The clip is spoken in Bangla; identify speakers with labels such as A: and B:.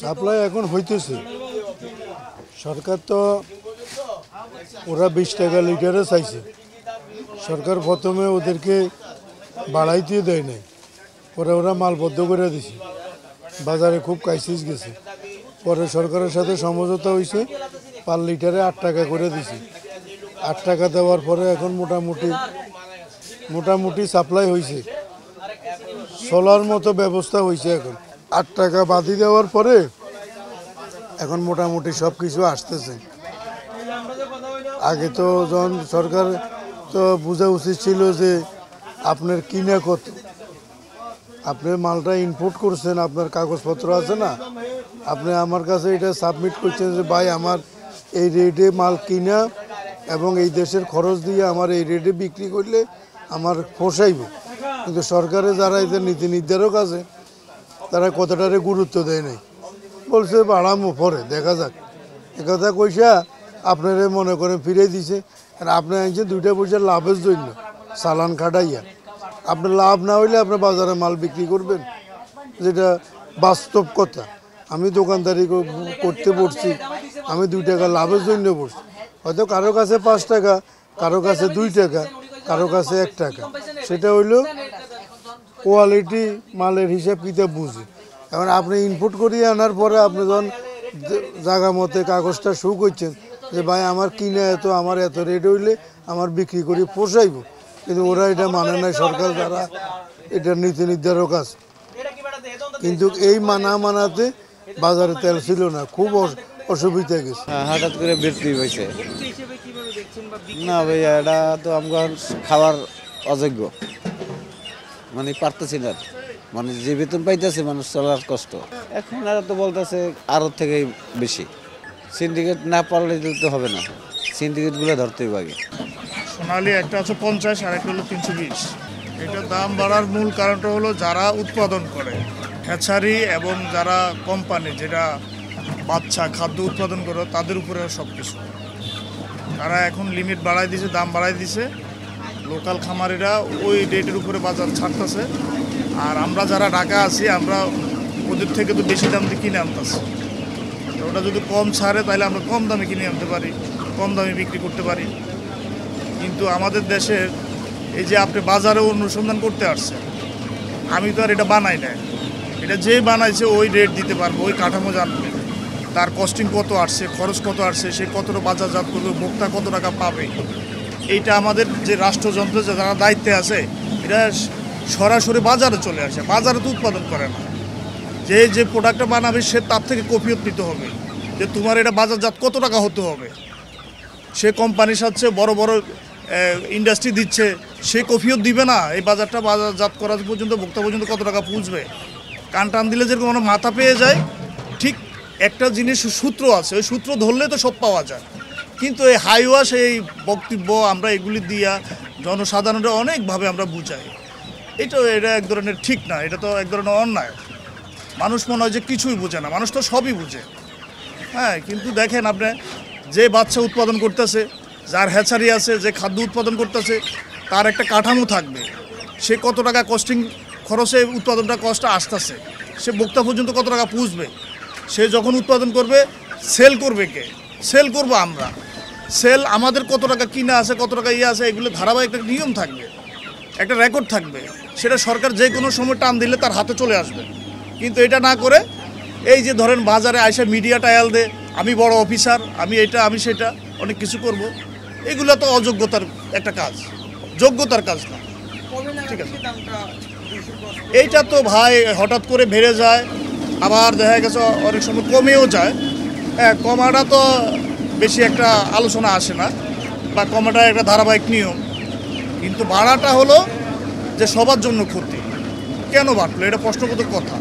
A: সাপ্লাই এখন হইতেছে। সরকার তো ওরা 20 টাকা লিটারে চাইছে। সরকার প্রথমে ওদেরকে বাড়াইতে দেয় নাই, পরে ওরা মাল বদ্ধ করে দিছে। বাজারে খুব ক্রাইসিস গেছে। পরে সরকারের সাথে সমঝোতা হয়েছে, পার লিটারে 8 টাকা করে দিছে। 8 টাকা দেওয়ার পরে এখন মোটামুটি সাপ্লাই হয়েছে, চলার মতো ব্যবস্থা হয়েছে। এখন 8 টাকা বাদি দেওয়ার পরে এখন মোটামুটি সব কিছু আসতেছে। আগে তো যখন সরকার তো বোঝা উচিত ছিল যে আপনার কিনা কত, আপনি মালটা ইনপুট করছেন, আপনার কাগজপত্র আছে না, আপনি আমার কাছে এটা সাবমিট করছেন যে ভাই আমার এই রেটে মাল কিনা এবং এই দেশের খরচ দিয়ে আমার এই রেটে বিক্রি করলে আমার পোষাইব। কিন্তু সরকারে যারা এদের নীতি নির্ধারক আছে তারা কতটারে গুরুত্ব দেয় নাই, বলছে বাড়ামো পরে দেখা যাক। একথা কইসা আপনারা মনে করেন ফিরে দিছে। আর আপনি আনছেন 2 পয়সা লাভের জন্য চালান খাটাইয়া। আপনার লাভ না হইলে আপনি বাজারে মাল বিক্রি করবেন, যেটা বাস্তব কথা। আমি দোকানদারি করতে পড়ছি, আমি 2 টাকা লাভের জন্য পড়ছি। হয়তো কারো কাছে 5 টাকা, কারো কাছে 2 টাকা, কারো কাছে 1 টাকা। সেটা হইলো কোয়ালিটি মালের হিসাব কিতাব বুঝি। এখন আপনি ইনপুট করিয়ে আনার পরে আপনি যখন জায়গা মতে কাগজটা শো করছেন যে ভাই আমার কিনে এত, আমার এত রেট হইলে আমার বিক্রি করি পোষাইব, কিন্তু ওরা এটা মানে নাই। সরকার যারা এটা নীতি নির্ধারক আছে, কিন্তু এই মানাতে বাজারে তেল ছিল না, খুব অসুবিধা গেছে।
B: হঠাৎ করে বৃদ্ধি হয়েছে না ভাইয়া, এটা তো আমার খাওয়ার অযোগ্য, মানে পারতেছি না, মানে যে বেতন পাইতেছে মানুষ চলার কষ্ট। এখন এরা তো বলতেছে আরো থেকে বেশি। সিন্ডিকেট না পারলে তো হবে না, সিন্ডিকেটগুলো ধরতেই আগে।
C: সোনালি একটা হচ্ছে 50 আর একটা হলো 320। এটার দাম বাড়ার মূল কারণটা হলো যারা উৎপাদন করে, হ্যাচারি এবং যারা কোম্পানি যেটা বাচ্চা খাদ্য উৎপাদন করে তাদের উপরে সব কিছু। তারা এখন লিমিট বাড়াই দিছে, দাম বাড়াই দিছে। লোকাল খামারিরা ওই রেটের উপরে বাজার ছাড়তেছে। আর আমরা যারা ঢাকা আছি আমরা ওদের থেকে তো বেশি দাম দিয়ে কিনে আনতেছি। ওটা যদি কম ছাড়ে তাহলে আমরা কম দামে কিনে আনতে পারি, কম দামে বিক্রি করতে পারি। কিন্তু আমাদের দেশের এই যে আপনি বাজারে অনুসন্ধান করতে আসছেন, আমি তো আর এটা বানাই না। এটা যে বানাইছে ওই রেট দিতে পারবো, ওই কাঠামো জানবে, তার কস্টিং কত আসছে, খরচ কত আসছে, সে কতটা বাজারজাত করবে, ভোক্তা কত টাকা পাবে। এইটা আমাদের যে রাষ্ট্রযন্ত্র যারা দায়িত্বে আছে এটা সরাসরি বাজারে চলে আসে, বাজারে তো উৎপাদন করে না। যে প্রোডাক্টটা বানাবে সে তার থেকে কপিয়ত নিতে হবে যে তোমার এটা বাজারজাত কত টাকা হতে হবে। সে কোম্পানির সাথে বড় বড় ইন্ডাস্ট্রি দিচ্ছে, সে কপিয়ত দিবে না এই বাজারটা বাজারজাত করার পর্যন্ত, ভোক্তা পর্যন্ত কত টাকা পৌঁছবে। কান টান দিলে যেরকম আমরা মাথা পেয়ে যায়, ঠিক একটা জিনিস সূত্র আছে, ওই সূত্র ধরলে তো সব পাওয়া যায়। কিন্তু এই হাইওয়াশ এই বক্তব্য আমরা এগুলি দিয়া জনসাধারণরা অনেকভাবে আমরা বুঝাই, এটা এক ধরনের ঠিক না, এটা তো এক ধরনের অন্যায়। মানুষ মনে হয় যে কিছুই বোঝে না, মানুষ তো সবই বুঝে। হ্যাঁ, কিন্তু দেখেন আপনি যে বাচ্চা উৎপাদন করতেছে, যার হ্যাচারি আছে, যে খাদ্য উৎপাদন করতেছে, তার একটা কাঠামো থাকবে। সে কত টাকা কস্টিং খরচে উৎপাদনটা কষ্টটা আসতেছে, সে ভোক্তা পর্যন্ত কত টাকা পুষবে। সে যখন উৎপাদন করবে, সেল করবে কে? সেল করবো আমরা। সেল আমাদের কত টাকা কিনা আছে, কত টাকা আছে, এগুলো ধারাবাহিক একটা নিয়ম থাকবে, একটা রেকর্ড থাকবে। সেটা সরকার যে কোনো সময় টান দিলে তার হাতে চলে আসবে। কিন্তু এটা না করে এই যে ধরেন বাজারে আইসা মিডিয়া টায়াল দে, আমি বড় অফিসার, আমি এটা আমি সেটা অনেক কিছু করব, এগুলো তো অযোগ্যতার একটা কাজ, যোগ্যতার কাজ না। ঠিক আছে, এইটা তো ভাই হঠাৎ করে বেড়ে যায়, আবার দেখা গেছে অনেক সময় কমেও যায়। হ্যাঁ, কমাটা তো বেশি একটা আলোচনা আসে না, বা কমাটা একটা ধারাবাহিক নিয়ম। কিন্তু বাড়াটা হলো যে সবার জন্য ক্ষতি। কেন বাড়লো এটা প্রশ্নবোধক কথা।